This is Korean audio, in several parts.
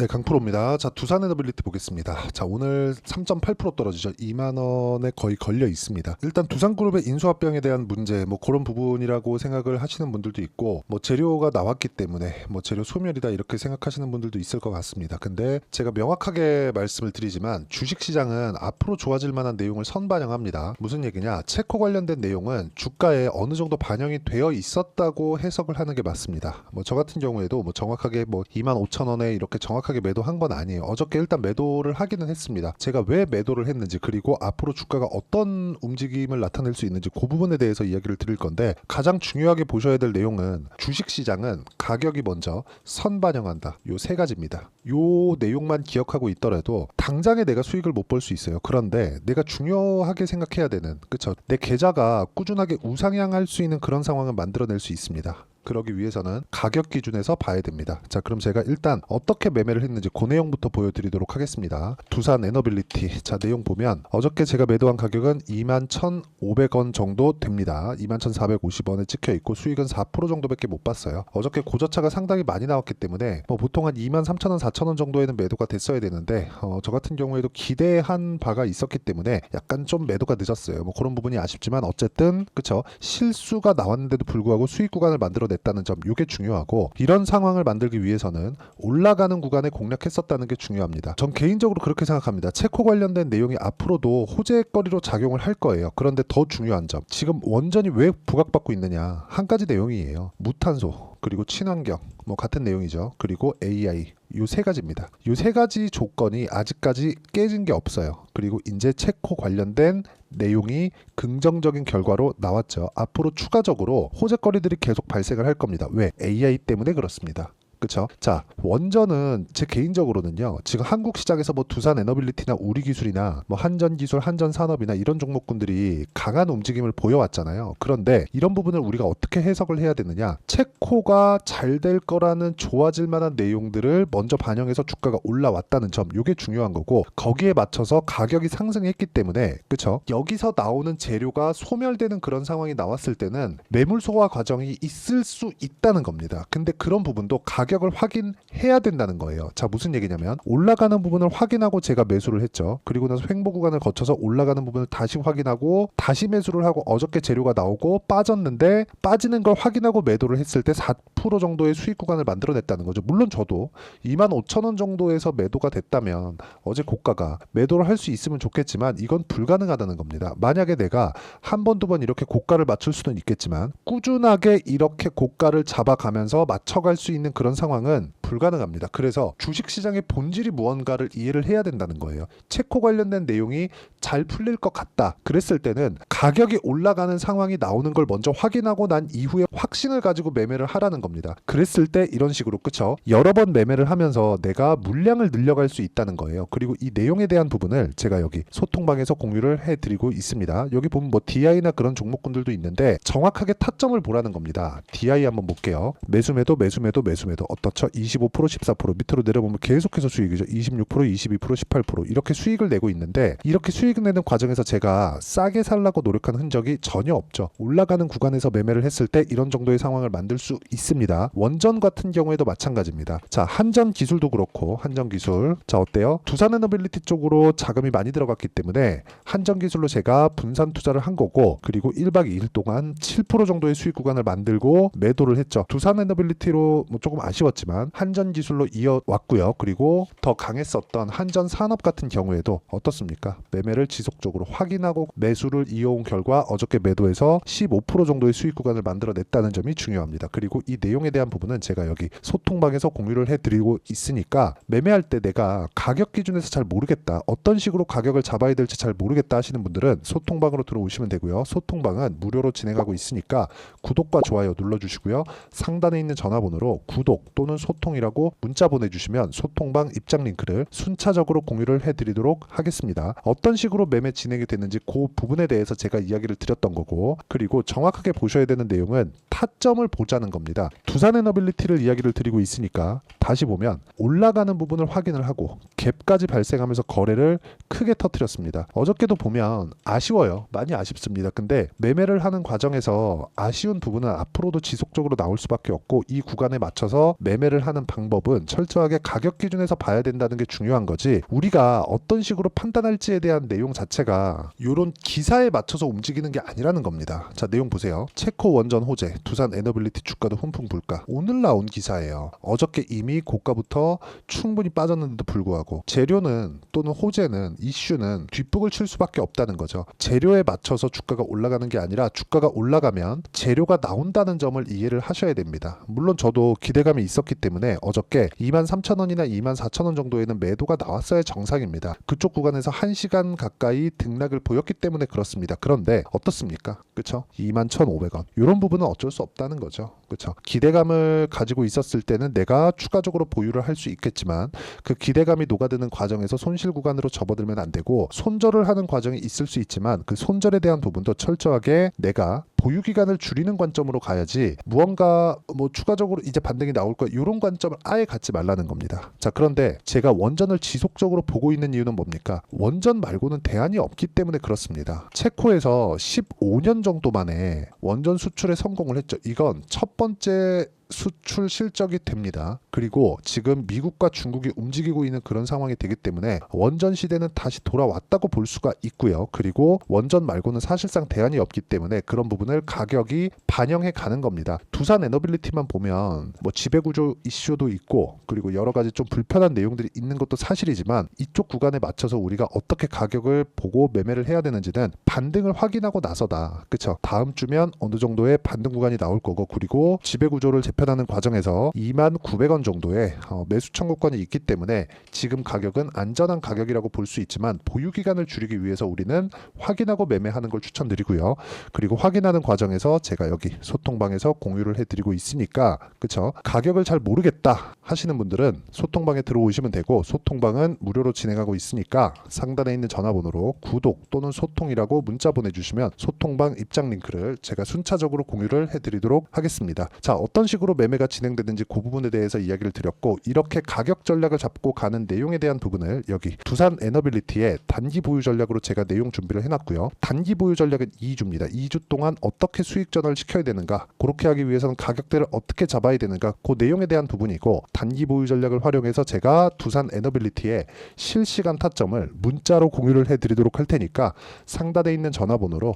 네, 강프로입니다. 자, 두산 에너빌리티 보겠습니다. 자, 오늘 3.8% 떨어지죠. 2만 원에 거의 걸려 있습니다. 일단 두산그룹의 인수합병에 대한 문제, 뭐 그런 부분이라고 생각을 하시는 분들도 있고, 뭐 재료가 나왔기 때문에 뭐 재료 소멸이다 이렇게 생각하시는 분들도 있을 것 같습니다. 근데 제가 명확하게 말씀을 드리지만 주식시장은 앞으로 좋아질 만한 내용을 선반영합니다. 무슨 얘기냐? 체코 관련된 내용은 주가에 어느 정도 반영이 되어 있었다고 해석을 하는 게 맞습니다. 뭐 저 같은 경우에도 뭐 정확하게 뭐 25,000원에 이렇게 정확하게 매도한 건 아니에요. 어저께 일단 매도를 하기는 했습니다. 제가 왜 매도를 했는지, 그리고 앞으로 주가가 어떤 움직임을 나타낼 수 있는지 그 부분에 대해서 이야기를 드릴 건데, 가장 중요하게 보셔야 될 내용은 주식시장은 가격이 먼저 선반영한다. 요 세 가지입니다. 요 내용만 기억하고 있더라도 당장에 내가 수익을 못 볼 수 있어요. 그런데 내가 중요하게 생각해야 되는, 그쵸? 내 계좌가 꾸준하게 우상향할 수 있는 그런 상황을 만들어낼 수 있습니다. 그러기 위해서는 가격 기준에서 봐야 됩니다. 자, 그럼 제가 일단 어떻게 매매를 했는지 그 내용부터 보여드리도록 하겠습니다. 두산 에너빌리티, 자, 내용 보면 어저께 제가 매도한 가격은 21,500원 정도 됩니다. 21,450원에 찍혀 있고 수익은 4% 정도밖에 못 봤어요. 어저께 고저차가 상당히 많이 나왔기 때문에 뭐 보통 한 23,000원, 4,000원 정도에는 매도가 됐어야 되는데 저 같은 경우에도 기대한 바가 있었기 때문에 약간 좀 매도가 늦었어요. 뭐 그런 부분이 아쉽지만 어쨌든 그쵸, 실수가 나왔는데도 불구하고 수익 구간을 만들어냈다는 점, 이게 중요하고, 이런 상황을 만들기 위해서는 올라가는 구간에 공략했었다는 게 중요합니다. 전 개인적으로 그렇게 생각합니다. 체코 관련된 내용이 앞으로도 호재거리로 작용을 할 거예요. 그런데 더 중요한 점, 지금 원전이 왜 부각받고 있느냐, 한 가지 내용이에요. 무탄소, 그리고 친환경, 뭐 같은 내용이죠. 그리고 AI, 요 세 가지입니다. 요 세 가지 조건이 아직까지 깨진 게 없어요. 그리고 이제 체코 관련된 내용이 긍정적인 결과로 나왔죠. 앞으로 추가적으로 호재거리들이 계속 발생을 할 겁니다. 왜? AI 때문에 그렇습니다. 그쵸? 자, 원전은 제 개인적으로는요, 지금 한국 시장에서 뭐 두산 에너빌리티나 우리기술이나 뭐 한전기술, 한전산업이나 이런 종목군들이 강한 움직임을 보여왔잖아요. 그런데 이런 부분을 우리가 어떻게 해석을 해야 되느냐? 체코가 잘 될 거라는 좋아질 만한 내용들을 먼저 반영해서 주가가 올라왔다는 점, 이게 중요한 거고, 거기에 맞춰서 가격이 상승했기 때문에, 그쵸? 여기서 나오는 재료가 소멸되는 그런 상황이 나왔을 때는 매물 소화 과정이 있을 수 있다는 겁니다. 근데 그런 부분도 가격을 확인해야 된다는 거예요. 자, 무슨 얘기냐면 올라가는 부분을 확인하고 제가 매수를 했죠. 그리고 나서 횡보 구간을 거쳐서 올라가는 부분을 다시 확인하고 다시 매수를 하고, 어저께 재료가 나오고 빠졌는데 빠지는 걸 확인하고 매도를 했을 때 4% 정도의 수익 구간을 만들어냈다는 거죠. 물론 저도 25,000원 정도에서 매도가 됐다면 어제 고가가 매도를 할 수 있으면 좋겠지만 이건 불가능하다는 겁니다. 만약에 내가 한 번, 두 번 이렇게 고가를 맞출 수는 있겠지만 꾸준하게 이렇게 고가를 잡아가면서 맞춰갈 수 있는 그런 상황은 불가능합니다. 그래서 주식시장의 본질이 무언가를 이해를 해야 된다는 거예요. 체코 관련된 내용이 잘 풀릴 것 같다, 그랬을 때는 가격이 올라가는 상황이 나오는 걸 먼저 확인하고 난 이후에 확신을 가지고 매매를 하라는 겁니다. 그랬을 때 이런 식으로, 그쵸? 여러 번 매매를 하면서 내가 물량을 늘려갈 수 있다는 거예요. 그리고 이 내용에 대한 부분을 제가 여기 소통방에서 공유를 해드리고 있습니다. 여기 보면 뭐 DI나 그런 종목군들도 있는데 정확하게 타점을 보라는 겁니다. DI 한번 볼게요. 매수매도 매수매도 매수매도 어떻죠? 25%, 14%, 밑으로 내려보면 계속해서 수익이죠. 26%, 22%, 18% 이렇게 수익을 내고 있는데, 이렇게 수익을 내는 과정에서 제가 싸게 살라고 노력한 흔적이 전혀 없죠. 올라가는 구간에서 매매를 했을 때 이런 정도의 상황을 만들 수 있습니다. 원전 같은 경우에도 마찬가지입니다. 자, 한전기술도 그렇고, 한전기술, 자, 어때요? 두산에너빌리티 쪽으로 자금이 많이 들어갔기 때문에 한전기술로 제가 분산 투자를 한 거고, 그리고 1박 2일 동안 7% 정도의 수익 구간을 만들고 매도를 했죠. 두산에너빌리티로 뭐 조금 아쉬웠지만 한전기술로 이어왔고요. 그리고 더 강했었던 한전산업 같은 경우에도 어떻습니까? 매매를 지속적으로 확인하고 매수를 이어온 결과 어저께 매도해서 15% 정도의 수익 구간을 만들어냈다는 점이 중요합니다. 그리고 이 내용에 대한 부분은 제가 여기 소통방에서 공유를 해드리고 있으니까, 매매할 때 내가 가격 기준에서 잘 모르겠다, 어떤 식으로 가격을 잡아야 될지 잘 모르겠다 하시는 분들은 소통방으로 들어오시면 되고요. 소통방은 무료로 진행하고 있으니까 구독과 좋아요 눌러주시고요. 상단에 있는 전화번호로 구독 또는 소통이라고 문자 보내주시면 소통방 입장 링크를 순차적으로 공유를 해드리도록 하겠습니다. 어떤 식으로 매매 진행이 됐는지 그 부분에 대해서 제가 이야기를 드렸던 거고, 그리고 정확하게 보셔야 되는 내용은 타점을 보자는 겁니다. 두산에너빌리티를 이야기를 드리고 있으니까 다시 보면 올라가는 부분을 확인을 하고 갭까지 발생하면서 거래를 크게 터뜨렸습니다. 어저께도 보면 아쉬워요. 많이 아쉽습니다. 근데 매매를 하는 과정에서 아쉬운 부분은 앞으로도 지속적으로 나올 수밖에 없고, 이 구간에 맞춰서 매매를 하는 판단하는 방법은 철저하게 가격 기준에서 봐야 된다는 게 중요한 거지, 우리가 어떤 식으로 판단할지에 대한 내용 자체가 이런 기사에 맞춰서 움직이는 게 아니라는 겁니다. 자, 내용 보세요. 체코 원전 호재, 두산 에너빌리티 주가도 훈풍 불가. 오늘 나온 기사예요. 어저께 이미 고가부터 충분히 빠졌는데도 불구하고 재료는 또는 호재는 이슈는 뒷북을 칠 수밖에 없다는 거죠. 재료에 맞춰서 주가가 올라가는 게 아니라 주가가 올라가면 재료가 나온다는 점을 이해를 하셔야 됩니다. 물론 저도 기대감이 있었기 때문에 어저께 23,000원이나 24,000원 정도에는 매도가 나왔어야 정상입니다. 그쪽 구간에서 1시간 가까이 등락을 보였기 때문에 그렇습니다. 그런데 어떻습니까? 그쵸? 21,500원. 이런 부분은 어쩔 수 없다는 거죠. 그쵸? 기대감을 가지고 있었을 때는 내가 추가적으로 보유를 할 수 있겠지만 그 기대감이 녹아드는 과정에서 손실 구간으로 접어들면 안 되고, 손절을 하는 과정이 있을 수 있지만 그 손절에 대한 부분도 철저하게 내가 보유 기간을 줄이는 관점으로 가야지, 무언가 뭐 추가적으로 이제 반등이 나올 거야 이런 관점을 아예 갖지 말라는 겁니다. 자, 그런데 제가 원전을 지속적으로 보고 있는 이유는 뭡니까? 원전 말고는 대안이 없기 때문에 그렇습니다. 체코에서 15년 정도 만에 원전 수출에 성공을 했죠. 이건 첫 번째 수출 실적이 됩니다. 그리고 지금 미국과 중국이 움직이고 있는 그런 상황이 되기 때문에 원전 시대는 다시 돌아왔다고 볼 수가 있고요. 그리고 원전 말고는 사실상 대안이 없기 때문에 그런 부분을 가격이 반영해 가는 겁니다. 두산 에너빌리티만 보면 뭐 지배구조 이슈도 있고 그리고 여러 가지 좀 불편한 내용들이 있는 것도 사실이지만, 이쪽 구간에 맞춰서 우리가 어떻게 가격을 보고 매매를 해야 되는지는 반등을 확인하고 나서다. 그쵸? 다음 주면 어느 정도의 반등 구간이 나올 거고, 그리고 지배구조를 재편하는 과정에서 29,000원 정도의 매수 청구권이 있기 때문에 지금 가격은 안전한 가격이라고 볼 수 있지만, 보유 기간을 줄이기 위해서 우리는 확인하고 매매하는 걸 추천드리고요. 그리고 확인하는 과정에서 제가 여기 소통방에서 공유를 해드리고 있으니까, 그쵸? 가격을 잘 모르겠다 하시는 분들은 소통방에 들어오시면 되고, 소통방은 무료로 진행하고 있으니까 상단에 있는 전화번호로 구독 또는 소통이라고 문자 보내주시면 소통방 입장 링크를 제가 순차적으로 공유를 해드리도록 하겠습니다. 자, 어떤 식으로 매매가 진행되는지 그 부분에 대해서 이야기를 드렸고, 이렇게 가격 전략을 잡고 가는 내용에 대한 부분을 여기 두산 에너빌리티의 단기 보유 전략으로 제가 내용 준비를 해놨고요. 단기 보유 전략은 2주입니다. 2주 동안 어떻게 수익 전환을 시켜야 되는가, 그렇게 하기 위해서는 가격대를 어떻게 잡아야 되는가, 그 내용에 대한 부분이고, 단기 보유 전략을 활용해서 제가 두산 에너빌리티의 실시간 타점을 문자로 공유를 해드리도록 할 테니까 상단에 있는 전화번호로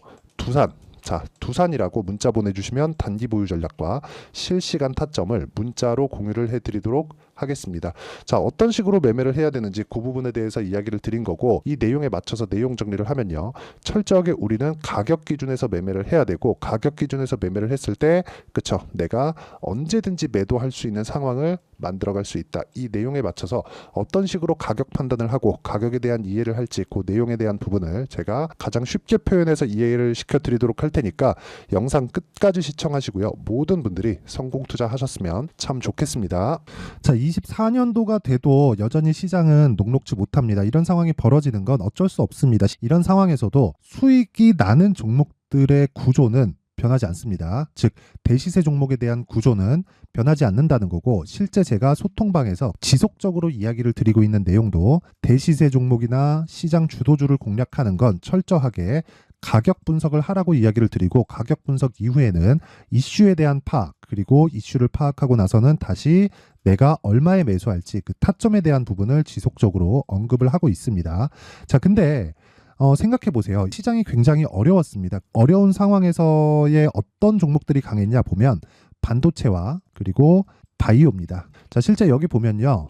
두산이라고 문자 보내주시면 단기 보유 전략과 실시간 타점을 문자로 공유를 해드리도록 하겠습니다. 자, 어떤 식으로 매매를 해야 되는지 그 부분에 대해서 이야기를 드린 거고, 이 내용에 맞춰서 내용 정리를 하면요, 철저하게 우리는 가격 기준에서 매매를 해야 되고, 가격 기준에서 매매를 했을 때 그쵸, 내가 언제든지 매도할 수 있는 상황을 만들어갈 수 있다. 이 내용에 맞춰서 어떤 식으로 가격 판단을 하고 가격에 대한 이해를 할지, 그 내용에 대한 부분을 제가 가장 쉽게 표현해서 이해를 시켜드리도록 할 테니까 영상 끝까지 시청하시고요. 모든 분들이 성공 투자하셨으면 참 좋겠습니다. 자, 24년도가 돼도 여전히 시장은 녹록지 못합니다. 이런 상황이 벌어지는 건 어쩔 수 없습니다. 이런 상황에서도 수익이 나는 종목들의 구조는 변하지 않습니다. 즉, 대시세 종목에 대한 구조는 변하지 않는다는 거고, 실제 제가 소통방에서 지속적으로 이야기를 드리고 있는 내용도 대시세 종목이나 시장 주도주를 공략하는 건 철저하게 가격 분석을 하라고 이야기를 드리고, 가격 분석 이후에는 이슈에 대한 파악, 그리고 이슈를 파악하고 나서는 다시 내가 얼마에 매수할지 그 타점에 대한 부분을 지속적으로 언급을 하고 있습니다. 자, 근데 생각해 보세요. 시장이 굉장히 어려웠습니다. 어려운 상황에서의 어떤 종목들이 강했냐 보면 반도체와 그리고 바이오입니다. 자, 실제 여기 보면요,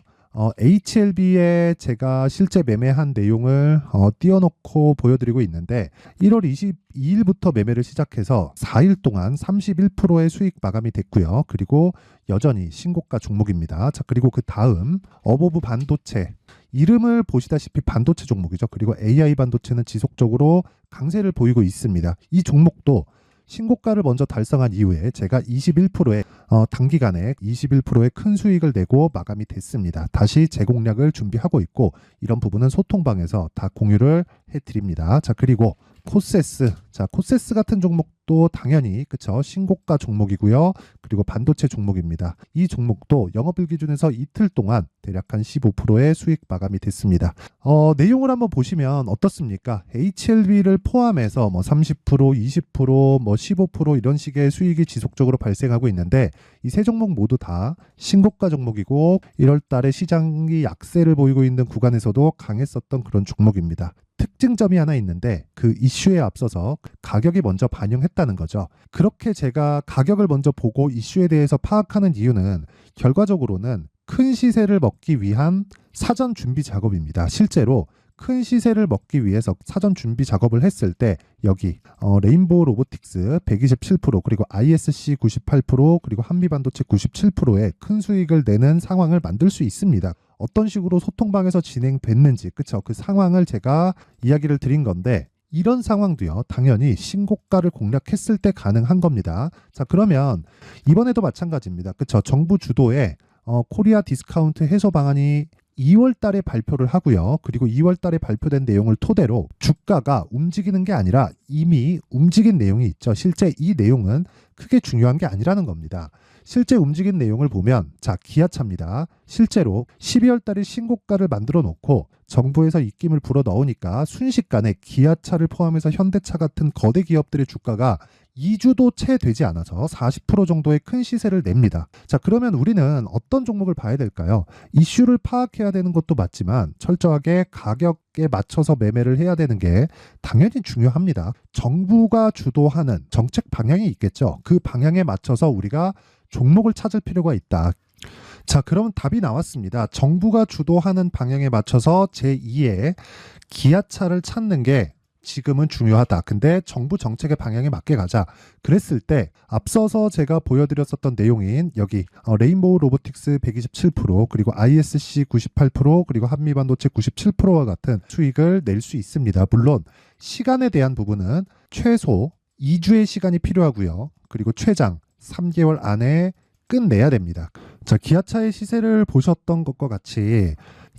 HLB에 제가 실제 매매한 내용을 띄워놓고 보여드리고 있는데, 1월 22일부터 매매를 시작해서 4일 동안 31%의 수익 마감이 됐고요. 그리고 여전히 신고가 종목입니다. 자, 그리고 그 다음 어보브 반도체, 이름을 보시다시피 반도체 종목이죠. 그리고 AI 반도체는 지속적으로 강세를 보이고 있습니다. 이 종목도 신고가를 먼저 달성한 이후에 제가 21%의 단기간에 21%의 큰 수익을 내고 마감이 됐습니다. 다시 재공략을 준비하고 있고, 이런 부분은 소통방에서 다 공유를 해드립니다. 자, 그리고 코세스. 자, 코세스 같은 종목도 당연히 그쵸, 신고가 종목이고요. 그리고 반도체 종목입니다. 이 종목도 영업일 기준에서 이틀 동안 대략 한 15%의 수익 마감이 됐습니다. 내용을 한번 보시면 어떻습니까? HLB를 포함해서 뭐 30%, 20%, 뭐 15% 이런 식의 수익이 지속적으로 발생하고 있는데 이 세 종목 모두 다 신고가 종목이고 1월 달에 시장이 약세를 보이고 있는 구간에서도 강했었던 그런 종목입니다. 특징점이 하나 있는데 그 이슈에 앞서서 가격이 먼저 반영했다는 거죠. 그렇게 제가 가격을 먼저 보고 이슈에 대해서 파악하는 이유는 결과적으로는 큰 시세를 먹기 위한 사전 준비 작업입니다. 실제로 큰 시세를 먹기 위해서 사전 준비 작업을 했을 때 여기 레인보우 로보틱스 127% 그리고 ISC 98% 그리고 한미반도체 97%의 큰 수익을 내는 상황을 만들 수 있습니다. 어떤 식으로 소통방에서 진행됐는지 그쵸, 그 상황을 제가 이야기를 드린 건데 이런 상황도요 당연히 신고가를 공략했을 때 가능한 겁니다. 자, 그러면 이번에도 마찬가지입니다. 그쵸, 정부 주도의 코리아 디스카운트 해소 방안이 2월 달에 발표를 하고요. 그리고 2월 달에 발표된 내용을 토대로 주가가 움직이는 게 아니라 이미 움직인 내용이 있죠. 실제 이 내용은 크게 중요한 게 아니라는 겁니다. 실제 움직인 내용을 보면 자, 기아차입니다. 실제로 12월 달에 신고가를 만들어 놓고 정부에서 입김을 불어 넣으니까 순식간에 기아차를 포함해서 현대차 같은 거대 기업들의 주가가 2주도 채 되지 않아서 40% 정도의 큰 시세를 냅니다. 자, 그러면 우리는 어떤 종목을 봐야 될까요? 이슈를 파악해야 되는 것도 맞지만 철저하게 가격에 맞춰서 매매를 해야 되는 게 당연히 중요합니다. 정부가 주도하는 정책 방향이 있겠죠. 그 방향에 맞춰서 우리가 종목을 찾을 필요가 있다. 자, 그럼 답이 나왔습니다. 정부가 주도하는 방향에 맞춰서 제2의 기아차를 찾는 게 지금은 중요하다. 근데 정부 정책의 방향에 맞게 가자. 그랬을 때 앞서서 제가 보여드렸었던 내용인 여기 레인보우 로보틱스 127% 그리고 ISC 98% 그리고 한미반도체 97%와 같은 수익을 낼 수 있습니다. 물론 시간에 대한 부분은 최소 2주의 시간이 필요하고요. 그리고 최장 3개월 안에 끝내야 됩니다. 자, 기아차의 시세를 보셨던 것과 같이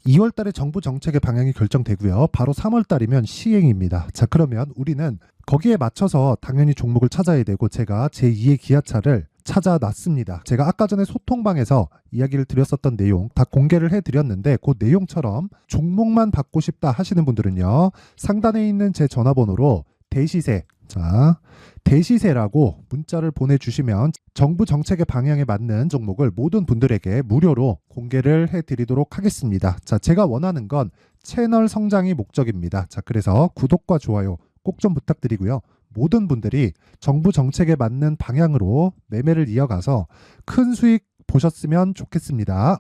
2월 달에 정부 정책의 방향이 결정되고요. 바로 3월 달이면 시행입니다. 자, 그러면 우리는 거기에 맞춰서 당연히 종목을 찾아야 되고 제가 제2의 기아차를 찾아놨습니다. 제가 아까 전에 소통방에서 이야기를 드렸었던 내용 다 공개를 해드렸는데 그 내용처럼 종목만 받고 싶다 하시는 분들은요. 상단에 있는 제 전화번호로 대시세, 자, 대시세라고 문자를 보내주시면 정부 정책의 방향에 맞는 종목을 모든 분들에게 무료로 공개를 해드리도록 하겠습니다. 자, 제가 원하는 건 채널 성장이 목적입니다. 자, 그래서 구독과 좋아요 꼭 좀 부탁드리고요. 모든 분들이 정부 정책에 맞는 방향으로 매매를 이어가서 큰 수익 보셨으면 좋겠습니다.